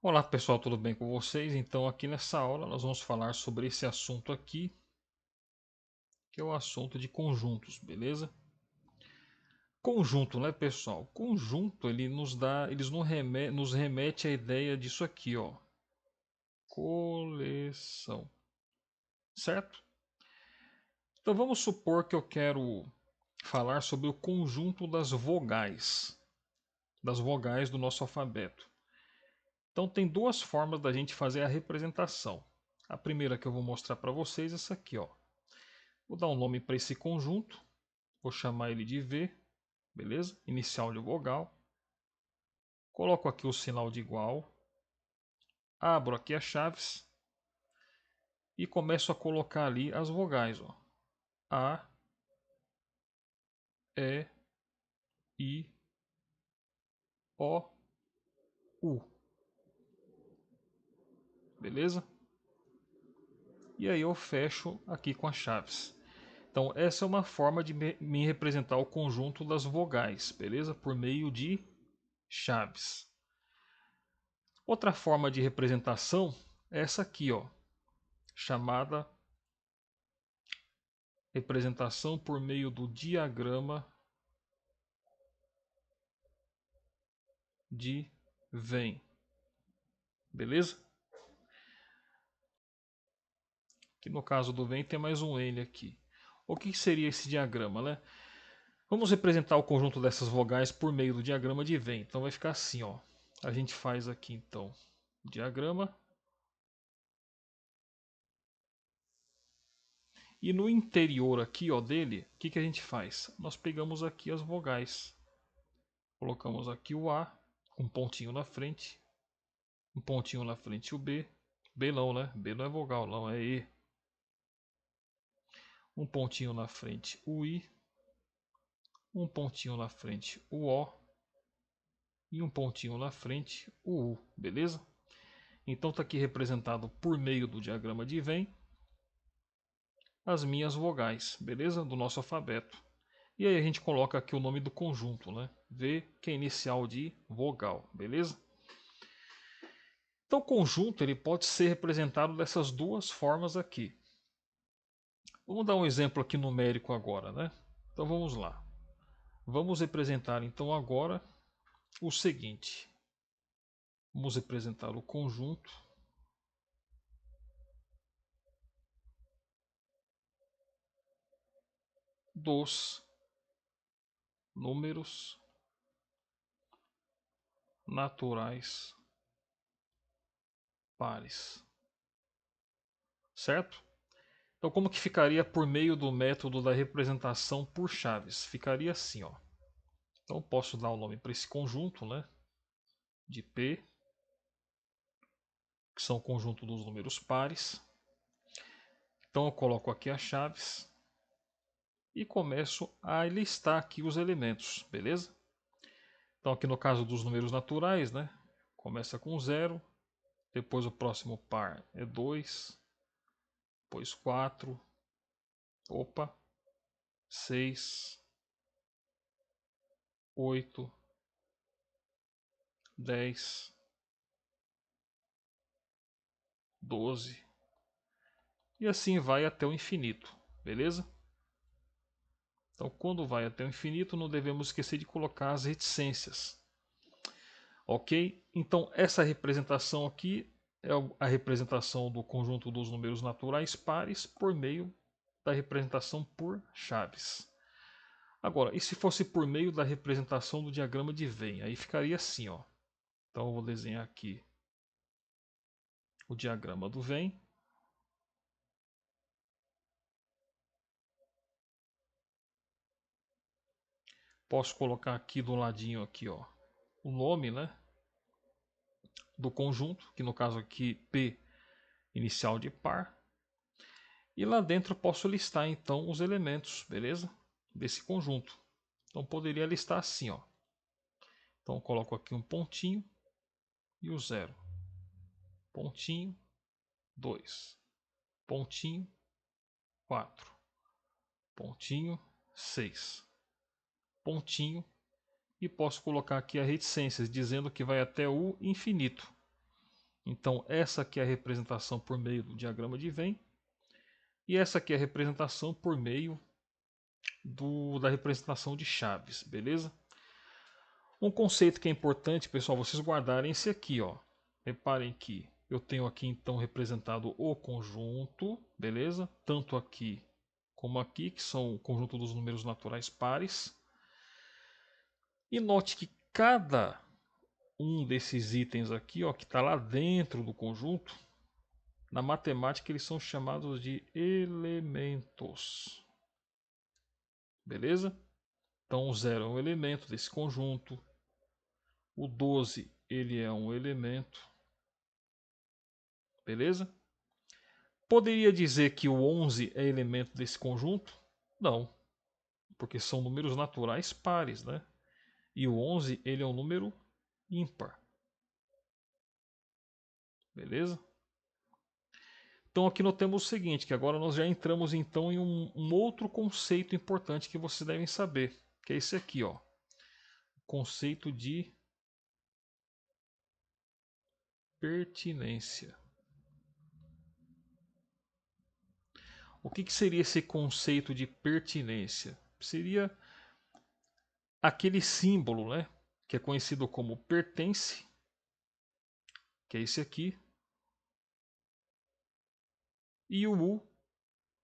Olá pessoal, tudo bem com vocês? Então aqui nessa aula nós vamos falar sobre esse assunto aqui, que é o assunto de conjuntos, beleza? Conjunto, né pessoal? Conjunto ele nos remete à ideia disso aqui, ó, coleção, certo? Então vamos supor que eu quero falar sobre o conjunto das vogais do nosso alfabeto. Então tem duas formas da gente fazer a representação. A primeira que eu vou mostrar para vocês é essa aqui, ó. Vou dar um nome para esse conjunto. Vou chamar ele de V, beleza? Inicial de vogal. Coloco aqui o sinal de igual. Abro aqui as chaves. E começo a colocar ali as vogais, ó. A, E, I, O, U. Beleza? E aí eu fecho aqui com as chaves. Então essa é uma forma de me representar o conjunto das vogais, beleza? Por meio de chaves. Outra forma de representação é essa aqui, ó, chamada representação por meio do diagrama de Venn. Beleza? Que no caso do Venn tem mais um N aqui. O que seria esse diagrama, né? Vamos representar o conjunto dessas vogais por meio do diagrama de Venn. Então vai ficar assim, ó. A gente faz aqui então o diagrama. E no interior aqui, ó, dele, o que a gente faz? Nós pegamos aqui as vogais. Colocamos aqui o A, um pontinho na frente. Um pontinho na frente o B. B não, né? B não é vogal, não, é E. Um pontinho na frente o I. Um pontinho na frente o O. E um pontinho na frente o U, beleza? Então está aqui representado por meio do diagrama de Venn as minhas vogais, beleza? Do nosso alfabeto. E aí a gente coloca aqui o nome do conjunto, né? V, que é inicial de vogal, beleza? Então o conjunto ele pode ser representado dessas duas formas aqui. Vamos dar um exemplo aqui numérico agora, né? Então vamos lá. Vamos representar então agora o seguinte. Vamos representar o conjunto dos números naturais pares. Certo? Então como que ficaria por meio do método da representação por chaves? Ficaria assim, ó. Então eu posso dar o nome para esse conjunto, né? De P, que são o conjunto dos números pares. Então eu coloco aqui as chaves e começo a listar aqui os elementos, beleza? Então aqui no caso dos números naturais, né? Começa com 0, depois o próximo par é 2, depois 4, opa, 6, 8, 10, 12 e assim vai até o infinito, beleza? Então quando vai até o infinito não devemos esquecer de colocar as reticências. Ok? Então essa representação aqui é a representação do conjunto dos números naturais pares por meio da representação por chaves. Agora, e se fosse por meio da representação do diagrama de Venn? Aí ficaria assim, ó. Então eu vou desenhar aqui o diagrama do Venn. Posso colocar aqui do ladinho aqui, ó, o nome, né, do conjunto, que no caso aqui P inicial de par. E lá dentro eu posso listar então os elementos, beleza? Desse conjunto. Então poderia listar assim, ó. Então eu coloco aqui um pontinho e o 0. Pontinho, 2. Pontinho, 4. Pontinho, 6. Pontinho. E posso colocar aqui as reticências, dizendo que vai até o infinito. Então essa aqui é a representação por meio do diagrama de Venn. E essa aqui é a representação por meio da representação de chaves, beleza? Um conceito que é importante, pessoal, vocês guardarem esse aqui, ó. Reparem que eu tenho aqui então representado o conjunto, beleza? Tanto aqui como aqui, que são o conjunto dos números naturais pares. E note que cada um desses itens aqui, ó, que está lá dentro do conjunto, na matemática eles são chamados de elementos. Beleza? Então o 0 é um elemento desse conjunto. O 12 ele é um elemento. Beleza? Poderia dizer que o 11 é elemento desse conjunto? Não, porque são números naturais pares, né? E o 11 ele é um número ímpar. Beleza? Então aqui nós temos o seguinte, que agora nós já entramos então em um outro conceito importante que vocês devem saber, que é esse aqui, ó. O conceito de pertinência. O que seria esse conceito de pertinência? Seria aquele símbolo, né, que é conhecido como pertence, que é esse aqui, e o U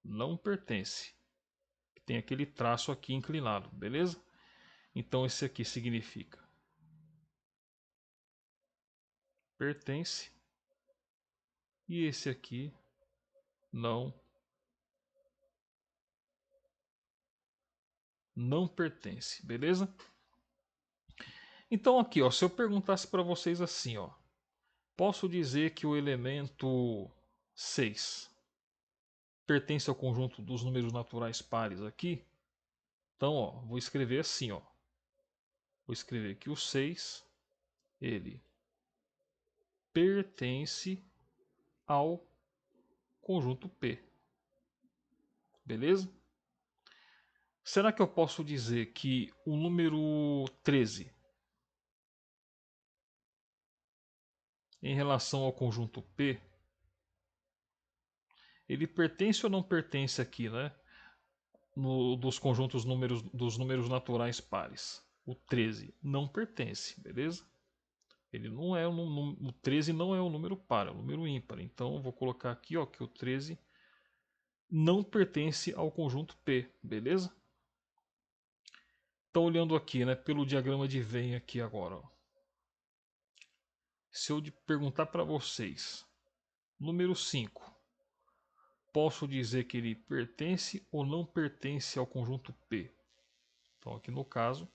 não pertence, que tem aquele traço aqui inclinado, beleza? Então esse aqui significa pertence e esse aqui não pertence, beleza? Então aqui, ó, se eu perguntasse para vocês assim, ó, posso dizer que o elemento 6 pertence ao conjunto dos números naturais pares aqui? Então, ó, vou escrever assim, ó. Vou escrever que o 6 ele pertence ao conjunto P. Beleza? Será que eu posso dizer que o número 13 em relação ao conjunto P, ele pertence ou não pertence aqui, né? Dos conjuntos dos números naturais pares. O 13 não pertence, beleza? Ele não é o 13 não é um número par, é um número ímpar. Então eu vou colocar aqui, ó, que o 13 não pertence ao conjunto P, beleza? Então olhando aqui, né, pelo diagrama de Venn aqui agora, ó. Se eu perguntar para vocês, número 5, posso dizer que ele pertence ou não pertence ao conjunto P? Então aqui no caso,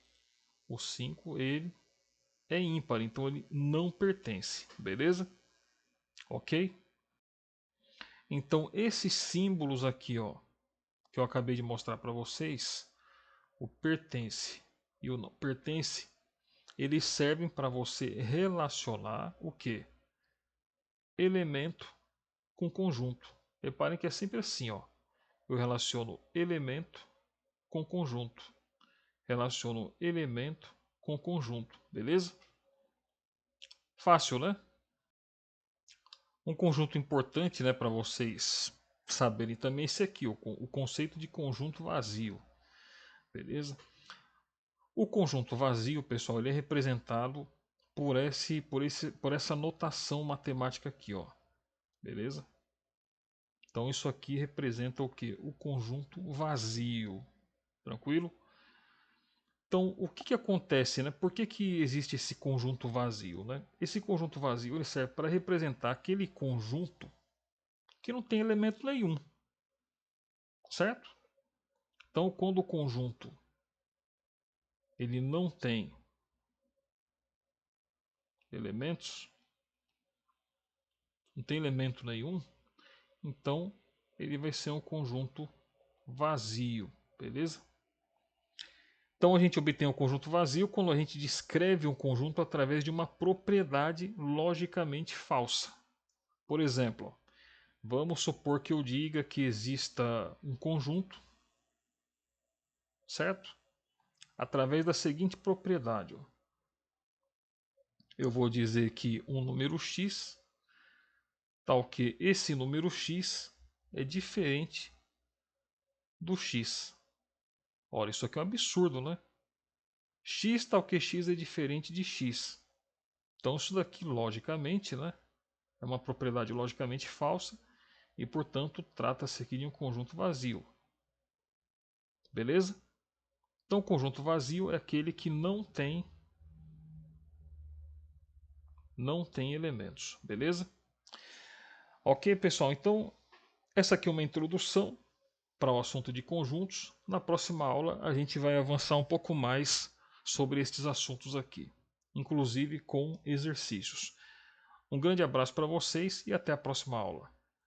o 5 ele é ímpar, então ele não pertence, beleza? Ok? Então esses símbolos aqui, ó, que eu acabei de mostrar para vocês, o pertence e o não pertence, eles servem para você relacionar o que? Elemento com conjunto. Reparem que é sempre assim, ó. Eu relaciono elemento com conjunto. Relaciono elemento com conjunto, beleza? Fácil, né? Um conjunto importante, né, para vocês saberem também esse aqui, o conceito de conjunto vazio, beleza? O conjunto vazio, pessoal, ele é representado por essa notação matemática aqui, ó, beleza? Então isso aqui representa o que? O conjunto vazio, tranquilo? Então o que acontece, né? Por que existe esse conjunto vazio, né? Esse conjunto vazio ele serve para representar aquele conjunto que não tem elemento nenhum, certo? Então quando o conjunto ele não tem elementos, não tem elemento nenhum, então ele vai ser um conjunto vazio, beleza? Então a gente obtém um conjunto vazio quando a gente descreve um conjunto através de uma propriedade logicamente falsa. Por exemplo, vamos supor que eu diga que exista um conjunto, certo? Através da seguinte propriedade. Ó. Eu vou dizer que um número x tal que esse número x é diferente do x. Olha, isso aqui é um absurdo, né? X tal que x é diferente de x. Então isso daqui, logicamente, né, é uma propriedade logicamente falsa e, portanto, trata-se aqui de um conjunto vazio. Beleza? Então o conjunto vazio é aquele que não tem elementos. Beleza? Ok, pessoal? Então essa aqui é uma introdução para o assunto de conjuntos. Na próxima aula a gente vai avançar um pouco mais sobre estes assuntos aqui, inclusive com exercícios. Um grande abraço para vocês e até a próxima aula.